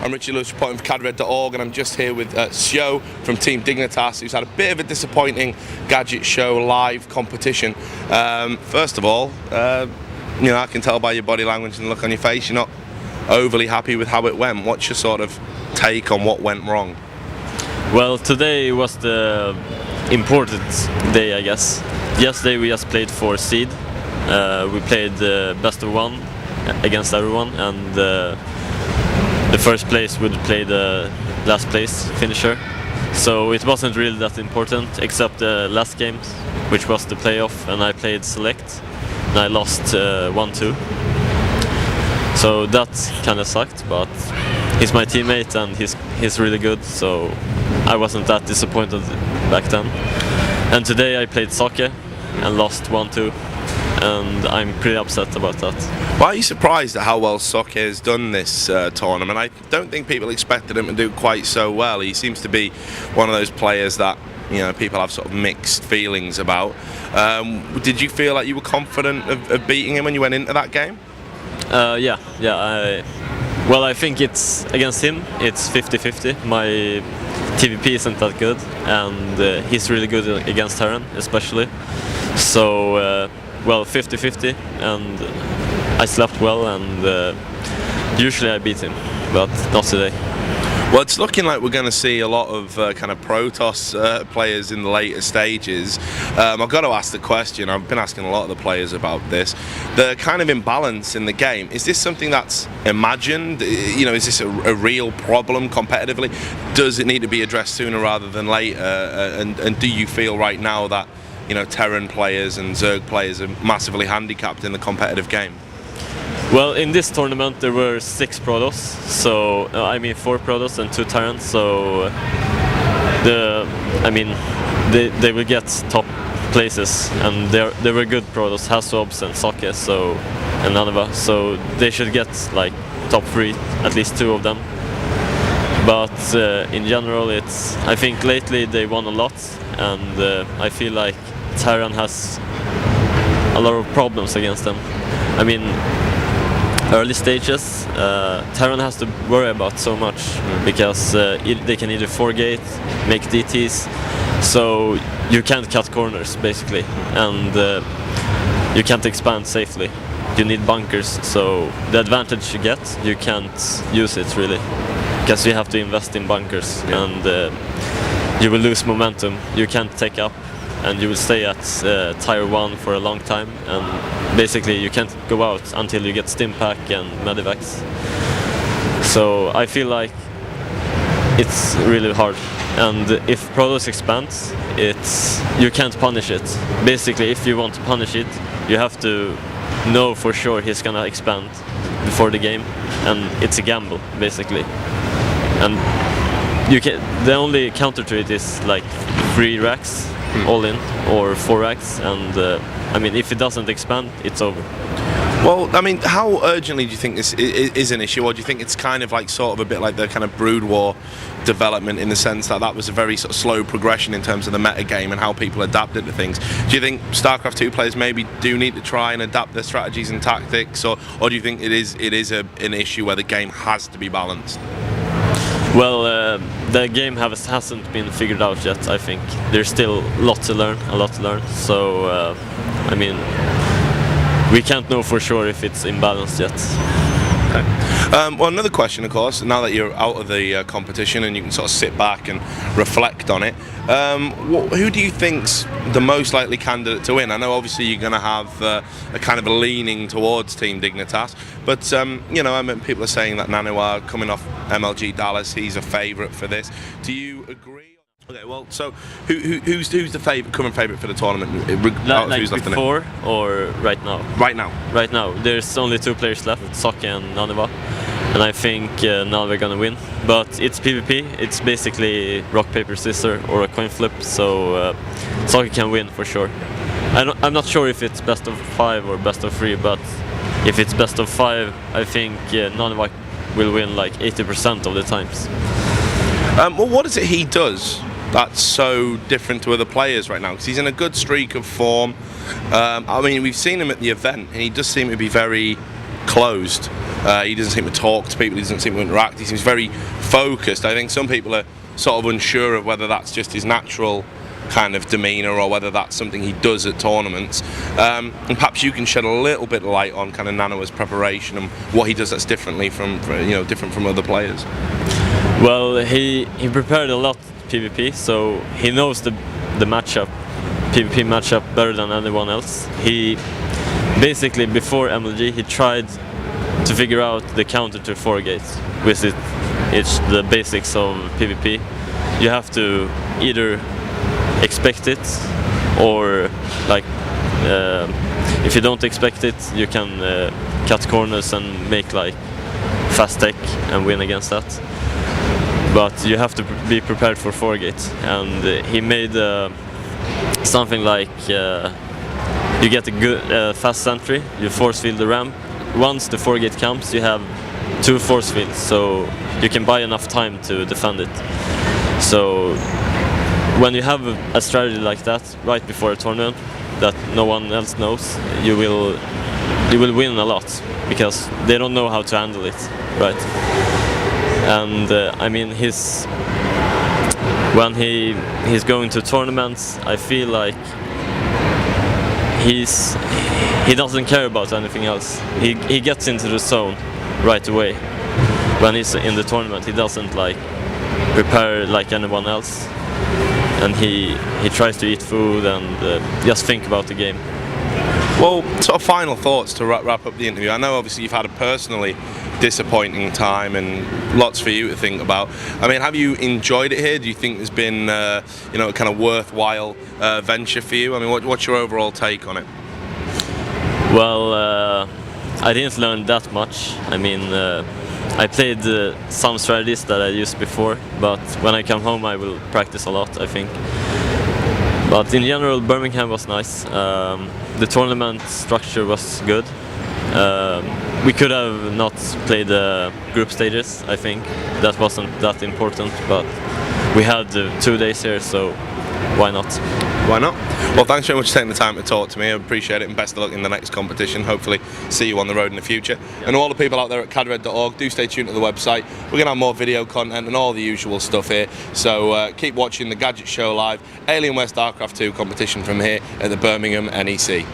I'm Richard Lewis reporting for cadred.org, and I'm just here with SjoW from Team Dignitas, who's had a bit of a disappointing gadget show live competition. First of all, I can tell by your body language and the look on your face you're not overly happy with how it went. What's your sort of take on what went wrong? Well, today was the important day, I guess. Yesterday we just played for seed. We played best of one against everyone, and the first place would play the last place finisher. So it wasn't really that important, except the last game, which was the playoff, and I played select, and I lost 1-2. So that kind of sucked, but he's my teammate and he's really good, so I wasn't that disappointed back then. And today I played soccer and lost 1-2, and I'm pretty upset about that. Why are you surprised at how well Soccer has done this tournament? I don't think people expected him to do quite so well. He seems to be one of those players that people have sort of mixed feelings about. Did you feel like you were confident of beating him when you went into that game? Yeah. Well, I think it's against him. It's 50-50. My TVP isn't that good, and he's really good against Terran, especially. So, well, 50-50, and I slept well, and usually I beat him, but not today. Well, it's looking like we're going to see a lot of kind of Protoss players in the later stages. I've got to ask the question, I've been asking a lot of the players about this, the kind of imbalance in the game. Is this something that's imagined? Is this a real problem competitively? Does it need to be addressed sooner rather than later? And do you feel right now that Terran players and Zerg players are massively handicapped in the competitive game? Well, in this tournament there were 6 Protoss, so 4 Protoss and 2 Terrans, so they will get top places, and they were good Protoss, Hassobs and Soke, and Nanova, so they should get like top 3, at least 2 of them. But in general, I think lately they won a lot, and I feel like Terran has a lot of problems against them. Early stages, Terran has to worry about so much because they can either 4-gate, make DTs, so you can't cut corners basically, and you can't expand safely. You need bunkers, so the advantage you get, you can't use it really, because you have to invest in bunkers, and you will lose momentum. You can't take up, and you will stay at tier 1 for a long time, and basically you can't go out until you get stim pack and medivacs. So I feel like it's really hard, and if Protoss expands, you can't punish it. Basically, if you want to punish it, you have to know for sure he's gonna expand before the game, and it's a gamble basically. And the only counter to it is like 3 racks all in, or 4 racks, and if it doesn't expand, it's over. Well, how urgently do you think this is an issue, or do you think it's kind of like sort of a bit like the kind of Brood War development, in the sense that was a very sort of slow progression in terms of the meta game and how people adapted to things? Do you think StarCraft 2 players maybe do need to try and adapt their strategies and tactics, or do you think it is an issue where the game has to be balanced? Well, the game hasn't been figured out yet. I think there's still a lot to learn. So, we can't know for sure if it's imbalanced yet. Okay. Well, another question, of course, now that you're out of the competition and you can sort of sit back and reflect on it, who do you think's the most likely candidate to win? I know obviously you're going to have a kind of a leaning towards Team Dignitas, but people are saying that Nanoa, coming off MLG Dallas, he's a favourite for this. Do you agree? Okay, well, so who's the current favourite for the tournament? Like before or right now? Right now. Right now. There's only 2 players left, Soke and Nanova, and I think now we're gonna win. But it's PvP. It's basically rock, paper, scissors or a coin flip, so Soke can win for sure. I'm not sure if it's best of 5 or best of 3, but if it's best of 5, I think Nanova will win like 80% of the times. Well, what is it he does that's so different to other players right now? Because he's in a good streak of form. We've seen him at the event, and he does seem to be very closed. He doesn't seem to talk to people, he doesn't seem to interact, he seems very focused. I think some people are sort of unsure of whether that's just his natural kind of demeanour or whether that's something he does at tournaments. And perhaps you can shed a little bit of light on kind of Nanoa's preparation and what he does that's differently from, different from other players. Well, he prepared a lot PvP, so he knows the matchup, PvP matchup better than anyone else. He basically, before MLG, he tried to figure out the counter to 4-gate, which it's the basics of PvP. You have to either expect it, or like if you don't expect it, you can cut corners and make like fast tech and win against that. But you have to be prepared for 4-gate, and he made something like you get a good fast sentry, you force field the ramp. Once the 4-gate comes, you have 2 force fields, so you can buy enough time to defend it. So when you have a strategy like that right before a tournament that no one else knows, you will win a lot, because they don't know how to handle it, right? And I mean, when he's going to tournaments, I feel like he doesn't care about anything else. He gets into the zone right away. When he's in the tournament, he doesn't like prepare like anyone else, and he tries to eat food and just think about the game. Well, sort of final thoughts to wrap up the interview. I know obviously you've had a personally disappointing time and lots for you to think about. I mean, have you enjoyed it here? Do you think there's been a kind of worthwhile venture for you? I mean, what's your overall take on it? Well, I didn't learn that much. I mean, I played some strategies that I used before, but when I come home I will practice a lot, I think. But in general, Birmingham was nice. The tournament structure was good. We could have not played the group stages, I think. That wasn't that important, but we had 2 days here, so why not? Why not? Well, thanks very much for taking the time to talk to me. I appreciate it, and best of luck in the next competition. Hopefully see you on the road in the future. Yeah. And all the people out there at cadred.org, do stay tuned to the website. We're going to have more video content and all the usual stuff here. So keep watching the Gadget Show Live, Alien West Starcraft 2 competition from here at the Birmingham NEC.